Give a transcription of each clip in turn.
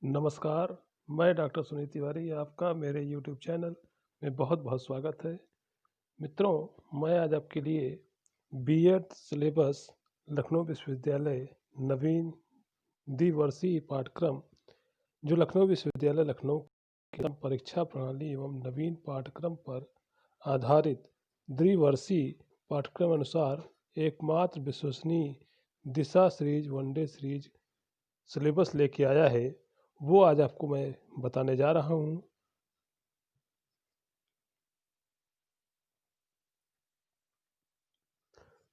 नमस्कार, मैं डॉक्टर सुनील तिवारी आपका मेरे यूट्यूब चैनल में बहुत बहुत स्वागत है। मित्रों, मैं आज आपके लिए बीएड सिलेबस लखनऊ विश्वविद्यालय नवीन द्विवर्षीय पाठ्यक्रम जो लखनऊ विश्वविद्यालय लखनऊ की परीक्षा प्रणाली एवं नवीन पाठ्यक्रम पर आधारित द्विवर्षीय पाठ्यक्रम अनुसार एकमात्र विश्वसनीय दिशा सीरीज वनडे सीरीज सिलेबस लेके आया है, वो आज आपको मैं बताने जा रहा हूँ।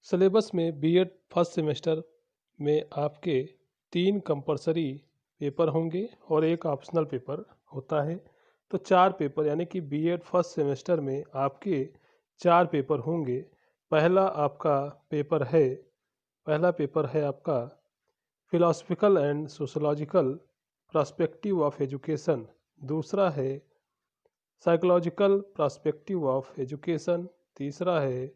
सिलेबस में बीएड फर्स्ट सेमेस्टर में आपके 3 कंपलसरी पेपर होंगे और एक ऑप्शनल पेपर होता है। तो 4 पेपर यानी कि बीएड फर्स्ट सेमेस्टर में आपके 4 पेपर होंगे। पहला पेपर है आपका philosophical and sociological perspective of education. दूसरा है साइकोलॉजिकल पर्सपेक्टिव ऑफ एजुकेशन। तीसरा है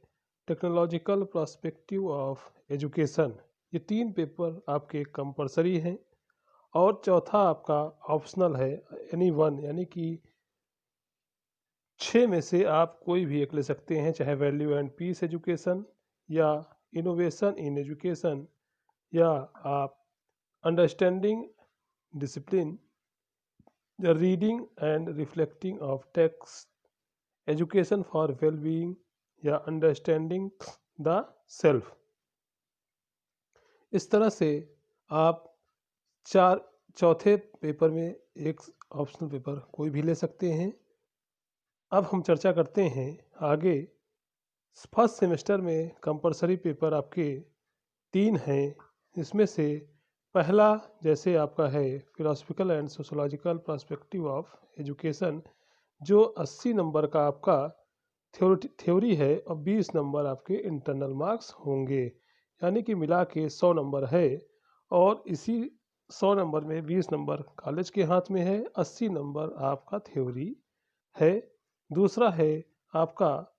टेक्नोलॉजिकल पर्सपेक्टिव ऑफ एजुकेशन। ये 3 पेपर आपके कंपलसरी हैं और चौथा आपका ऑप्शनल है एनी वन, यानी कि 6 में से आप कोई भी एक ले सकते हैं, चाहे वैल्यू एंड पीस एजुकेशन या इनोवेशन इन एजुकेशन या आप अंडरस्टैंडिंग डिसिप्लिन या reading and reflecting of text, education for wellbeing या अंडरस्टैंडिंग द सेल्फ। इस तरह से आप चौथे पेपर में एक ऑप्शनल पेपर कोई भी ले सकते हैं। अब हम चर्चा करते हैं आगे। फर्स्ट सेमेस्टर में कंपलसरी पेपर आपके 3 हैं। इसमें से पहला जैसे आपका है philosophical and sociological perspective of education, जो 80 नंबर का आपका थ्योरी है और 20 नंबर आपके इंटरनल मार्क्स होंगे, यानी कि मिला के 100 नंबर है। और इसी 100 नंबर में 20 नंबर कॉलेज के हाथ में है, 80 नंबर आपका थ्योरी है। दूसरा है आपका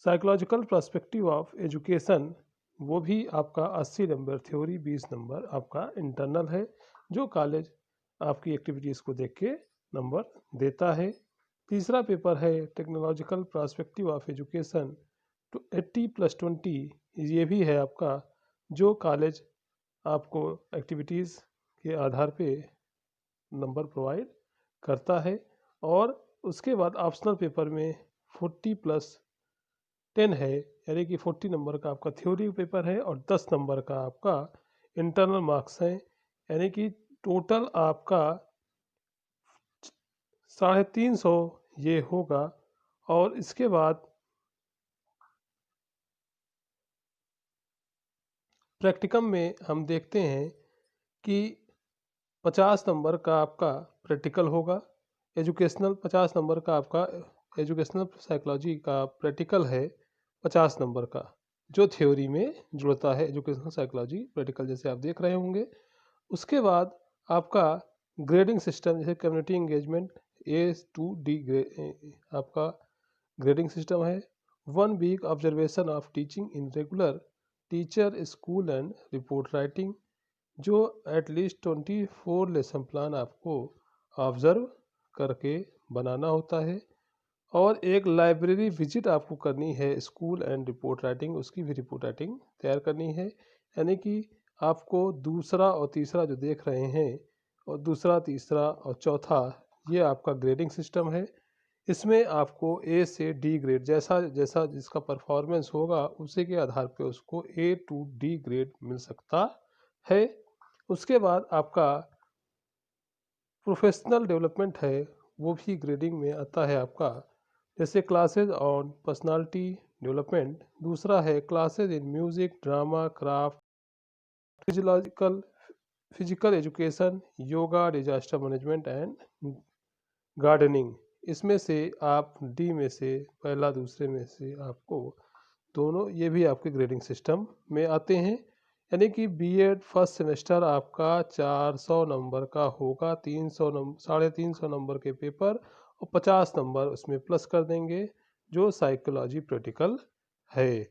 साइकोलॉजिकल पर्सपेक्टिव ऑफ एजुकेशन, वो भी आपका 80 नंबर थ्योरी, 20 नंबर आपका इंटरनल है, जो कॉलेज आपकी एक्टिविटीज़ को देख के नंबर देता है। तीसरा पेपर है टेक्नोलॉजिकल पर्सपेक्टिव ऑफ एजुकेशन, तो 80+20 ये भी है आपका, जो कॉलेज आपको एक्टिविटीज़ के आधार पे नंबर प्रोवाइड करता है। और उसके बाद ऑप्शनल पेपर में 40+10 है, यानी कि 40 नंबर का आपका थ्योरी पेपर है और 10 नंबर का आपका इंटरनल मार्क्स हैं, यानी कि टोटल आपका 350 ये होगा। और इसके बाद प्रैक्टिकम में हम देखते हैं कि 50 नंबर का आपका प्रैक्टिकल होगा। 50 नंबर का आपका एजुकेशनल साइकोलॉजी का प्रैक्टिकल है, 50 नंबर का, जो थ्योरी में जुड़ता है। एजुकेशनल साइकोलॉजी प्रैक्टिकल जैसे आप देख रहे होंगे। उसके बाद आपका ग्रेडिंग सिस्टम, जैसे community engagement A to D आपका ग्रेडिंग सिस्टम है। 1 week observation of teaching in regular teacher school and report writing, जो एटलीस्ट 24 लेसन प्लान आपको ऑब्ज़र्व करके बनाना होता है। और एक लाइब्रेरी विजिट आपको करनी है स्कूल एंड रिपोर्ट राइटिंग, उसकी भी रिपोर्ट राइटिंग तैयार करनी है। यानी कि आपको दूसरा और तीसरा जो देख रहे हैं, और दूसरा तीसरा और चौथा, ये आपका ग्रेडिंग सिस्टम है। इसमें आपको A से D ग्रेड, जैसा जैसा जिसका परफॉर्मेंस होगा उसी के आधार पे उसको A to D ग्रेड मिल सकता है। उसके बाद आपका प्रोफेशनल डेवलपमेंट है, वो भी ग्रेडिंग में आता है आपका, जैसे क्लासेज ऑन पर्सनालिटी डेवलपमेंट। दूसरा है classes in music, drama, craft, physiological physical education, yoga, disaster management and gardening. इसमें से आप डी में से पहला दूसरे में से आपको दोनों ये भी आपके ग्रेडिंग सिस्टम में आते हैं। यानी कि बीएड फर्स्ट सेमेस्टर आपका 400 नंबर का होगा, 350 नंबर के पेपर और 50 नंबर उसमें प्लस कर देंगे, जो साइकोलॉजी प्रैक्टिकल है।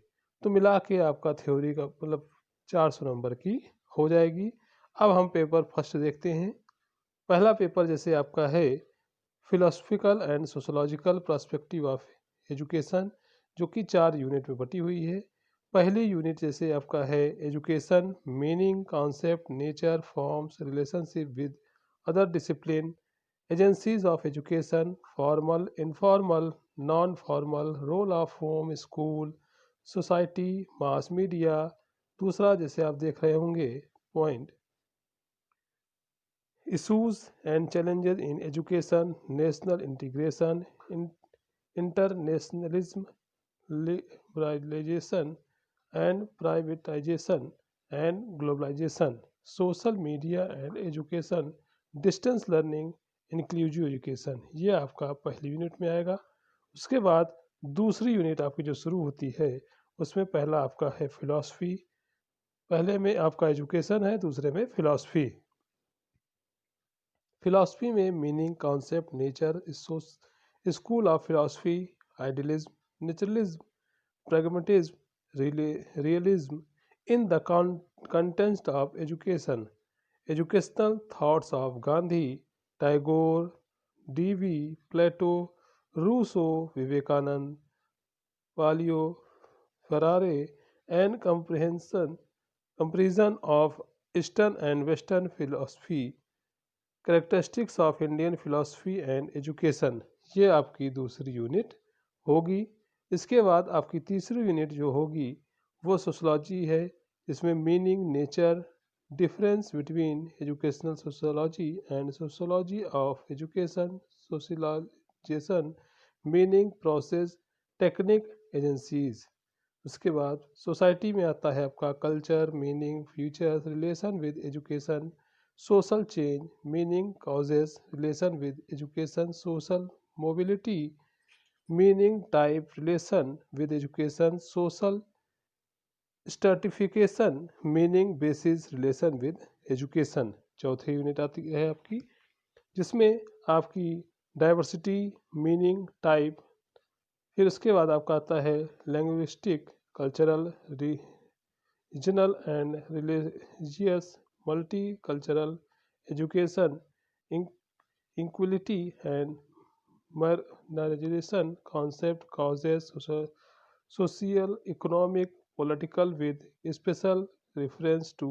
तो मिला के आपका थ्योरी का मतलब 400 नंबर की हो जाएगी। अब हम पेपर फर्स्ट देखते हैं। पहला पेपर जैसे आपका है philosophical and sociological perspective of education, जो कि 4 यूनिट में बटी हुई है। पहली यूनिट जैसे आपका है education, meaning, concept, nature, forms, relationship with other discipline, agencies of education, formal, informal, non formal, role of home, school, society, mass media. दूसरा जैसे आप देख रहे होंगे point issues and challenges in education, national integration, internationalism, liberalization and privatization and globalization, social media and education, distance learning, inclusive education। ये आपका पहली unit में आएगा। उसके बाद दूसरी यूनिट आपकी जो शुरू होती है उसमें पहला आपका है फिलॉसफी। पहले में आपका एजुकेशन है, दूसरे में फिलॉसफी। फिलॉसफी में meaning, concept, nature, school of philosophy, idealism, naturalism, pragmatism, realism in the context of education, educational thoughts of Gandhi, Tagore, D.V. Plato, Rousseau, Vivekanand, Palio, Ferrari, and comparison of Eastern and Western philosophy, characteristics of Indian philosophy and education. ये आपकी दूसरी unit होगी। इसके बाद आपकी तीसरी unit जो होगी वो सोशोलॉजी है, जिसमें meaning, nature, difference between educational sociology and sociology of education, socialisation, meaning, process, technique, agencies. उसके बाद सोसाइटी में आता है आपका culture, meaning, future, relation with education, social change, meaning, causes, relation with education, social mobility, meaning, type, relation with education, social stratification, meaning, basis, relation with education। चौथी unit आती है आपकी, जिसमें आपकी डाइवर्सिटी, मीनिंग, टाइप। फिर उसके बाद आपका आता है linguistic, cultural, regional and religious, multicultural education, equality and marginalization, concept, causes, social, economic, political with special reference to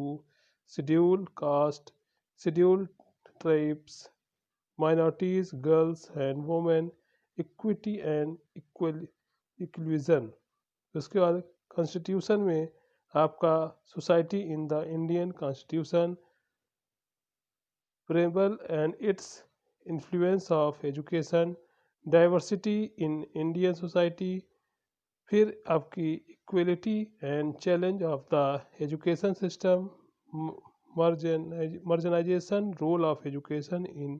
scheduled caste, scheduled tribes, minorities, girls and women, equity and inclusion। उसके बाद constitution में आपका society in the Indian constitution, preamble and its influence of education, diversity in Indian society. फिर आपकी equality and challenge of the education system, marginalisation, role of education in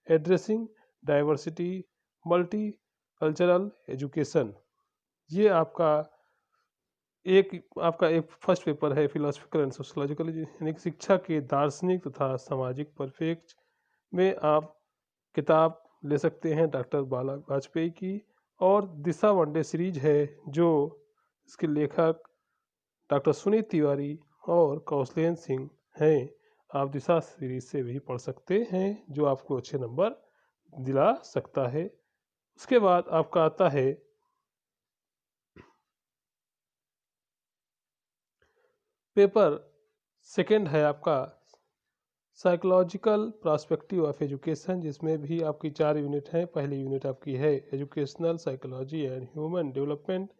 addressing diversity, multi cultural education. ये आपका एक first paper है philosophical and sociological, यानी कि शिक्षा के दार्शनिक तथा सामाजिक परिप्रेक्ष्य में आप किताब ले सकते हैं डॉक्टर बाला वाजपेयी की। और दिशा वनडे सीरीज है जो इसके लेखक डॉक्टर सुनीत तिवारी और कौशलेंद्र सिंह हैं। आप दिशा सीरीज से भी पढ़ सकते हैं, जो आपको अच्छे नंबर दिला सकता है। उसके बाद आपका आता है पेपर सेकंड है आपका साइकोलॉजिकल पर्सपेक्टिव ऑफ एजुकेशन, जिसमें भी आपकी 4 यूनिट हैं। पहली यूनिट आपकी है educational psychology and human development.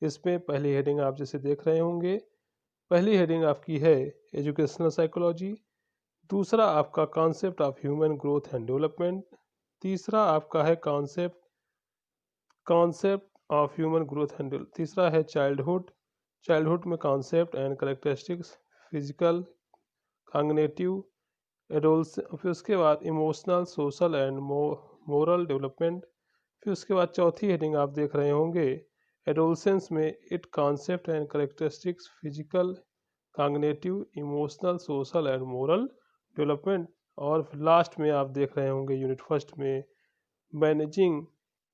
इसमें पहली हेडिंग आप जैसे देख रहे होंगे, पहली हेडिंग आपकी है एजुकेशनल साइकोलॉजी। दूसरा आपका concept of human growth and development. तीसरा आपका है concept of human growth and, तीसरा है चाइल्डहुड में concept and characteristics, physical, cognitive, एडोल्स। फिर उसके बाद emotional, social and moral development. फिर उसके बाद चौथी हेडिंग आप देख रहे होंगे एडोलसेंस में it concept and characteristics, physical, cognitive, emotional, social and moral development. और लास्ट में आप देख रहे होंगे यूनिट फर्स्ट में managing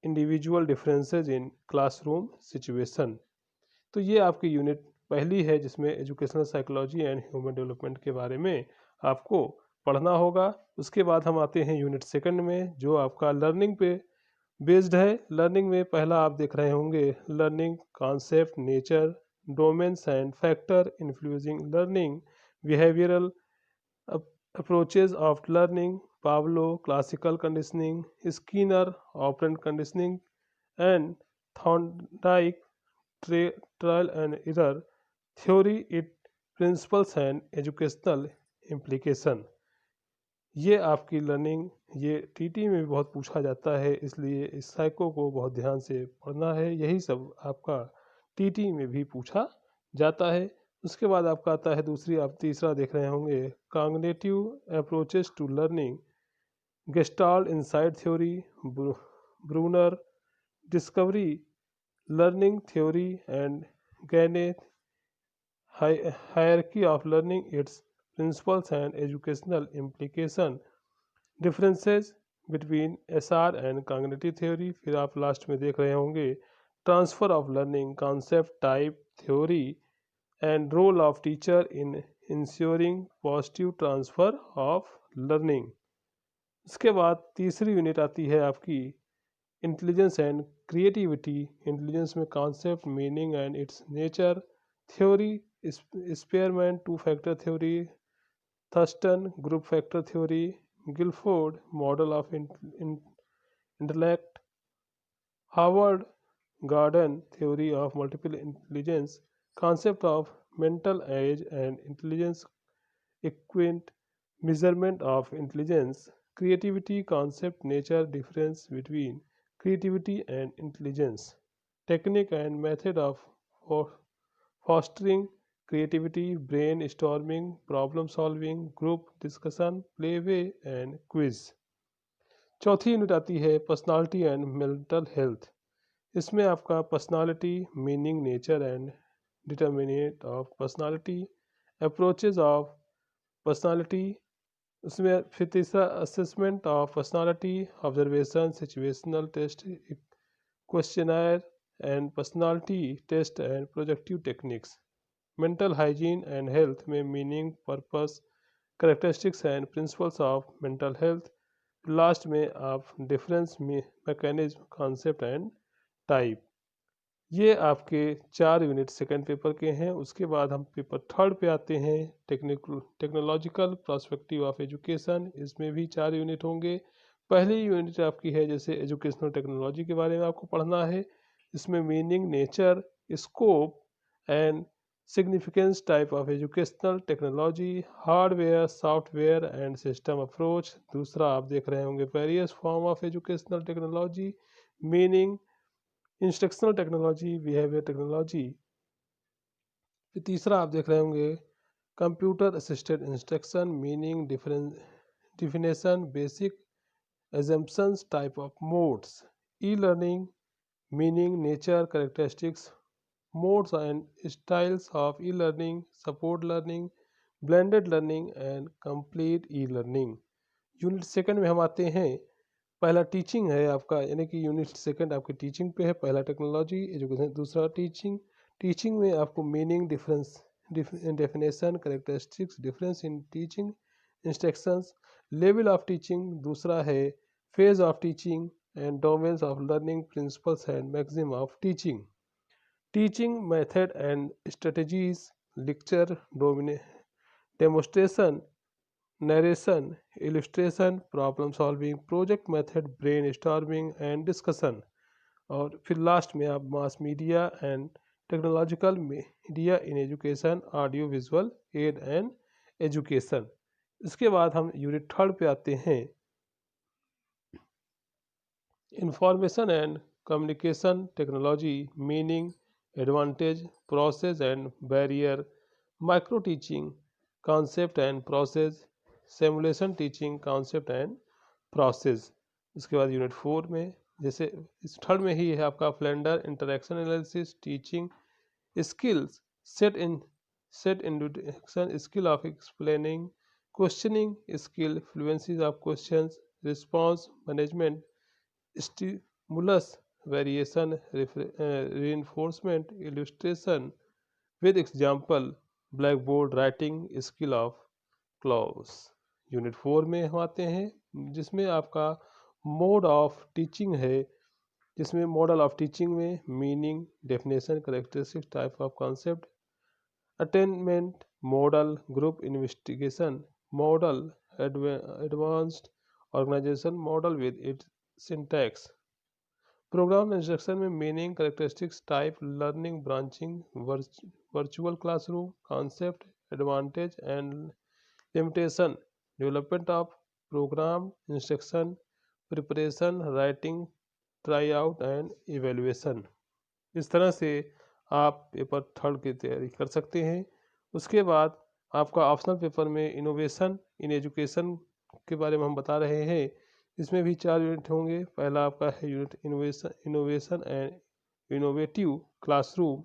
individual differences in classroom situation. तो ये आपकी यूनिट पहली है जिसमें educational psychology and human development के बारे में आपको पढ़ना होगा। उसके बाद हम आते हैं यूनिट सेकंड में, जो आपका लर्निंग पे बेस्ड है। लर्निंग में पहला आप देख रहे होंगे learning concept, nature, domains and factor influencing learning, behavioural approaches of learning, Pavlov, classical conditioning, Skinner, operant conditioning, and Thorndike, trial and error theory, its principles and educational implication। ये आपकी learning, ये TT में भी बहुत पूछा जाता है, इसलिए इस साइको को बहुत ध्यान से पढ़ना है। यही सब आपका टीटी में भी पूछा जाता है। उसके बाद आपका आता है दूसरी, आप तीसरा देख रहे होंगे cognitive approaches to learning, Gestalt insight theory, Bruner, discovery learning theory and Gagne, hierarchy of learning, its principles and educational implication, differences between SR and cognitive theory। फिर आप लास्ट में देख रहे होंगे transfer of learning concept, type, theory and role of teacher in ensuring positive transfer of learning. उसके बाद तीसरी unit आती है आपकी इंटेलिजेंस एंड क्रिएटिविटी। इंटेलिजेंस में concept, meaning and its nature, theory Spearman two factor theory, Thurstone group factor theory, Guilford model of intellect, Harvard Gardner theory of multiple intelligence, concept of mental age and intelligence, इक्विंट measurement of intelligence, creativity concept, nature, difference between creativity and intelligence, technique and method of fostering creativity, brainstorming, problem solving, group discussion, playway and quiz। चौथी unit आती है personality and mental health. इसमें आपका personality, meaning, nature and determinate of personality, approaches of personality. उसमें फिर तीसरा assessment of personality, observation, situational test, questionnaire and personality test and projective techniques. Mental hygiene and health में meaning, purpose, characteristics and principles of mental health. Last में आप difference में mechanism, concept and type. ये आपके 4 unit second paper के हैं। उसके बाद हम पेपर थर्ड पे आते हैं, टेक्नोलॉजिकल पर्सपेक्टिव ऑफ एजुकेशन। इसमें भी 4 यूनिट होंगे। पहली यूनिट आपकी है जैसे एजुकेशनल टेक्नोलॉजी के बारे में आपको पढ़ना है। इसमें meaning, nature, scope and significance type of educational technology, hardware, software and system approach. दूसरा आप देख रहे होंगे various form of educational technology, meaning, instructional technology, behaviour technology. फिर तीसरा आप देख रहे होंगे computer assisted instruction, meaning, definition, basic assumptions, type of modes, e learning, meaning, nature, characteristics, modes and styles of e learning, support learning, blended learning and complete e learning. Unit second में हम आते हैं। पहला teaching है आपका, यानी कि unit second आपकी टीचिंग पे है। पहला टेक्नोलॉजी एजुकेशन, दूसरा टीचिंग। टीचिंग में आपको meaning, difference, definition, characteristics, difference in teaching instructions, level of teaching. दूसरा है phase of teaching and domains of learning, principles and maxim of teaching. Teaching method and strategies, lecture, demonstration, narration, illustration, problem solving, project method, brain storming and discussion. और फिर last में आप mass media and technological media in education, audio visual aid and education. इसके बाद हम unit third पे आते हैं, information and communication technology, meaning, advantage, process and barrier, micro teaching, concept and process, simulation teaching, concept and process. इसके बाद unit 4 में, जैसे इस थर्ड में ही है आपका Flander, interaction analysis, teaching skills, set introduction, skill of explaining, questioning skill, fluency of questions, response management, stimulus variation, reinforcement, illustration with example, blackboard writing, skill of clause. Unit 4 में हम आते हैं जिसमें आपका मोड ऑफ टीचिंग है, जिसमें model of teaching में meaning, definition, characteristics, type of concept, attainment, model, group investigation, model, advanced organization model with its syntax, program instruction में meaning, characteristics, type, learning, branching, virtual classroom, concept, advantage and limitation, development of program instruction, preparation, writing, try out and evaluation. इस तरह से आप paper 3 की तैयारी कर सकते हैं। उसके बाद आपका ऑप्शनल पेपर में इनोवेशन इन एजुकेशन के बारे में हम बता रहे हैं। इसमें भी 4 यूनिट होंगे। पहला आपका है unit innovation and innovative classroom,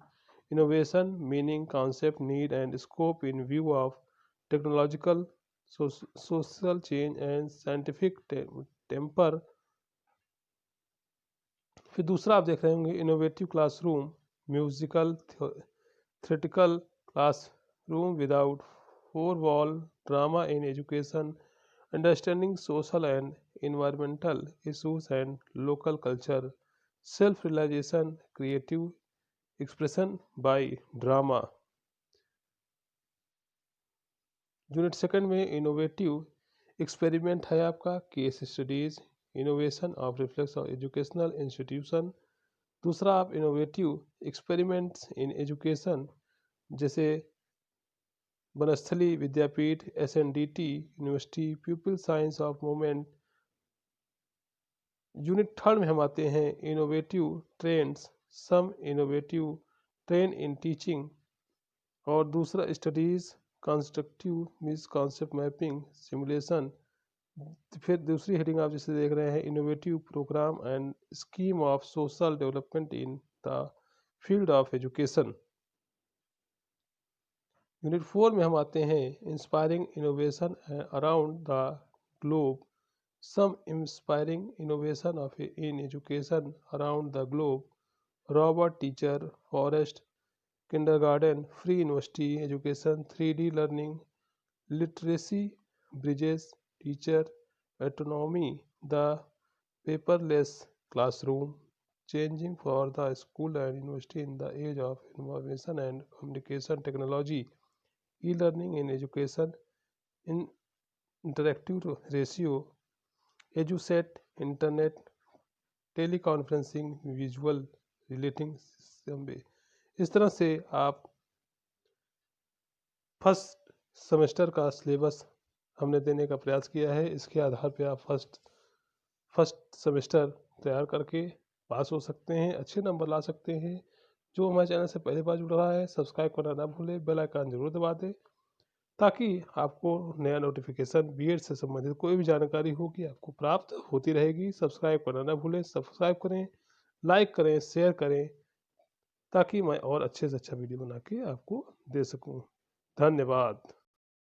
innovation, meaning, concept, need and scope in view of technological, social change and scientific temper. फिर दूसरा आप देख रहे होंगे innovative classroom, musical theoretical classroom without four wall, drama in education, understanding social and environmental issues and local culture, self-realization, creative expression by drama। Unit 2 में innovative experiment है आपका, case studies, innovation of reflex of educational institution. दूसरा आप innovative experiments in education जैसे Banasthali Vidyapith, SNDT university, people science of movement. Unit 3 में हम आते हैं innovative trends, some innovative trend in teaching, और दूसरा studies constructive means concept mapping, simulation. फिर दूसरी हेडिंग आप जिसे देख रहे हैं innovative programme and scheme of social development in the field of education. Unit 4 में हम आते हैं inspiring innovation around the globe, some inspiring innovation of in education around the globe, robot teacher, forest, kindergarten, free university education, 3D learning, literacy, bridges, teacher, autonomy, the paperless classroom, changing for the school and university in the age of information and communication technology, e-learning in education, in interactive ratio, EduSet, internet, teleconferencing, visual relating system. इस तरह से आप first semester का syllabus हमने देने का प्रयास किया है। इसके आधार पर आप फर्स्ट सेमेस्टर तैयार करके पास हो सकते हैं, अच्छे नंबर ला सकते हैं। जो हमारे चैनल से पहली बार जुड़ रहा है सब्सक्राइब करना ना भूलें, बेल आइकन जरूर दबा दें ताकि आपको नया नोटिफिकेशन बीएड से संबंधित कोई भी जानकारी होगी आपको प्राप्त होती रहेगी। सब्सक्राइब करना ना भूलें, सब्सक्राइब करें, लाइक करें, शेयर करें ताकि मैं और अच्छे से अच्छा वीडियो बना के आपको दे सकूं। धन्यवाद।